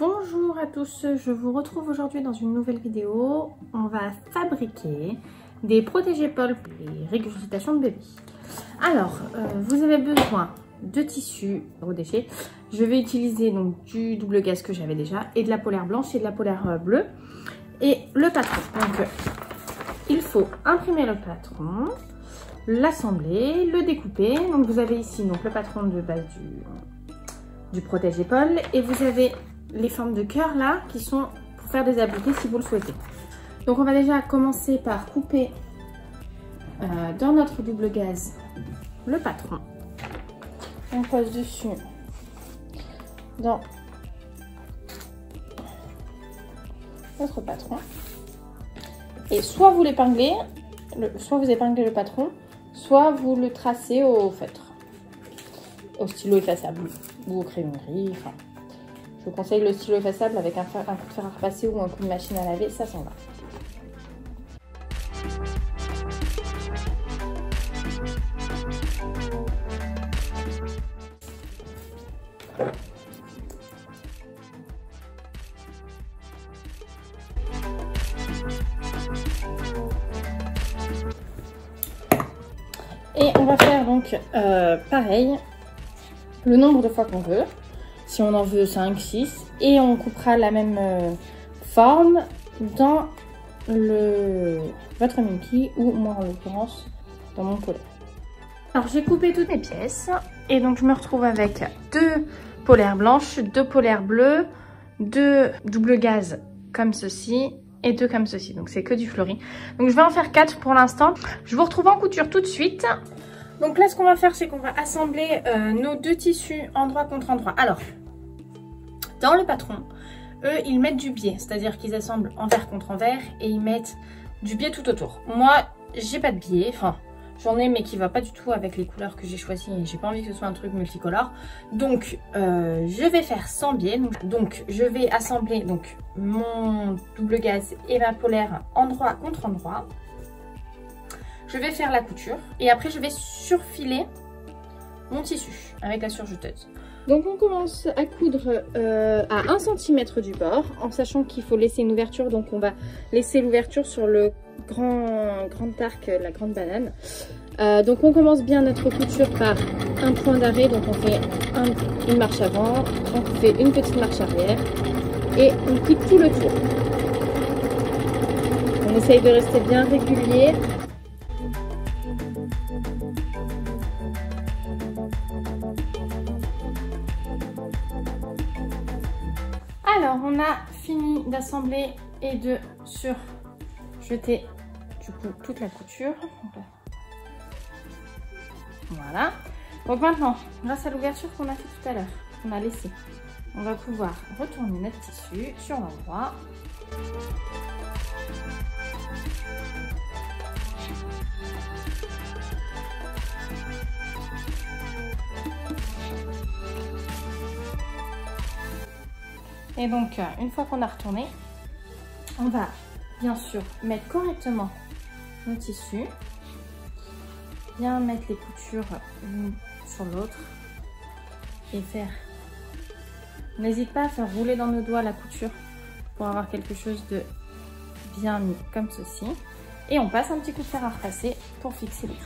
Bonjour à tous, je vous retrouve aujourd'hui dans une nouvelle vidéo. On va fabriquer des protège-épaules pour les régurgitations de bébé. Alors, vous avez besoin de tissu zéro déchet. Je vais utiliser donc du double gaze que j'avais déjà et de la polaire blanche et de la polaire bleue et le patron. Donc, il faut imprimer le patron, l'assembler, le découper. Donc, vous avez ici donc le patron de base du protège-épaules et vous avez les formes de cœur là qui sont pour faire des appliqués si vous le souhaitez. Donc on va déjà commencer par couper dans notre double gaze le patron. On pose dessus dans notre patron et soit vous l'épinglez, soit vous épinglez le patron, soit vous le tracez au feutre, au stylo effaçable ou au crayon gris. Enfin, je vous conseille le stylo effaçable avec un coup de fer à repasser ou un coup de machine à laver, ça s'en va. Et on va faire donc pareil, le nombre de fois qu'on veut. Si on en veut 5, 6. Et on coupera la même forme dans votre Minky ou moi en l'occurrence dans mon collet. Alors j'ai coupé toutes mes pièces et donc je me retrouve avec 2 polaires blanches, 2 polaires bleues, 2 double gaze comme ceci et 2 comme ceci. Donc c'est que du fleuri. Donc je vais en faire 4 pour l'instant. Je vous retrouve en couture tout de suite. Donc là ce qu'on va faire c'est qu'on va assembler nos 2 tissus endroit contre endroit. Alors dans le patron, eux, ils mettent du biais, c'est-à-dire qu'ils assemblent envers contre envers et ils mettent du biais tout autour. Moi, j'ai pas de biais, enfin, j'en ai mais qui va pas du tout avec les couleurs que j'ai choisies et j'ai pas envie que ce soit un truc multicolore. Donc, je vais faire sans biais. Donc, je vais assembler donc mon double gaze et ma polaire endroit contre endroit. Je vais faire la couture et après, je vais surfiler mon tissu avec la surjeteuse. Donc on commence à coudre à 1 cm du bord, en sachant qu'il faut laisser une ouverture. Donc on va laisser l'ouverture sur le grand arc, la grande banane. Donc on commence bien notre couture par un point d'arrêt. Donc on fait une marche avant, on fait une petite marche arrière et on quitte tout le tour. On essaye de rester bien régulier. Alors, on a fini d'assembler et de surjeter du coup toute la couture. Voilà. Donc maintenant, grâce à l'ouverture qu'on a fait tout à l'heure, qu'on a laissé, on va pouvoir retourner notre tissu sur l'endroit. Et donc, une fois qu'on a retourné, on va bien sûr mettre correctement nos tissus, bien mettre les coutures l'une sur l'autre et faire... N'hésite pas à faire rouler dans nos doigts la couture pour avoir quelque chose de bien mis comme ceci. Et on passe un petit coup de fer à repasser pour fixer le tout.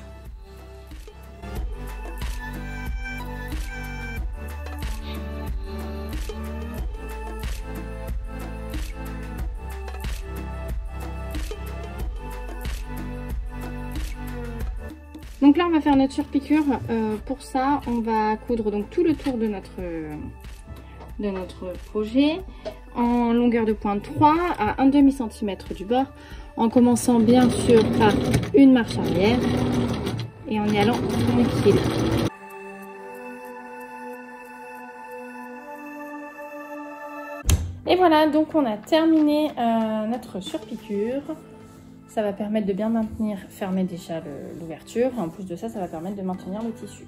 Donc là on va faire notre surpiqûre. Pour ça on va coudre donc tout le tour de notre projet en longueur de pointe 3 à 1,5 cm du bord, en commençant bien sûr par une marche arrière et en y allant tranquille. Et voilà, donc on a terminé notre surpiqûre. Ça va permettre de bien maintenir fermé déjà l'ouverture. En plus de ça, ça va permettre de maintenir le tissu.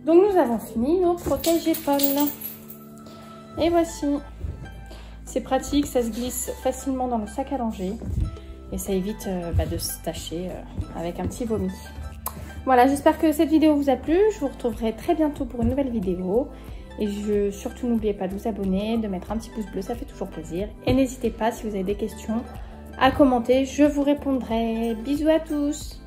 Donc nous avons fini nos protège-épaules. Et voici. C'est pratique, ça se glisse facilement dans le sac à langer. Et ça évite de se tacher avec un petit vomi. Voilà, j'espère que cette vidéo vous a plu. Je vous retrouverai très bientôt pour une nouvelle vidéo. Et surtout n'oubliez pas de vous abonner, de mettre un petit pouce bleu, ça fait toujours plaisir. Et n'hésitez pas si vous avez des questions à commenter, je vous répondrai. Bisous à tous!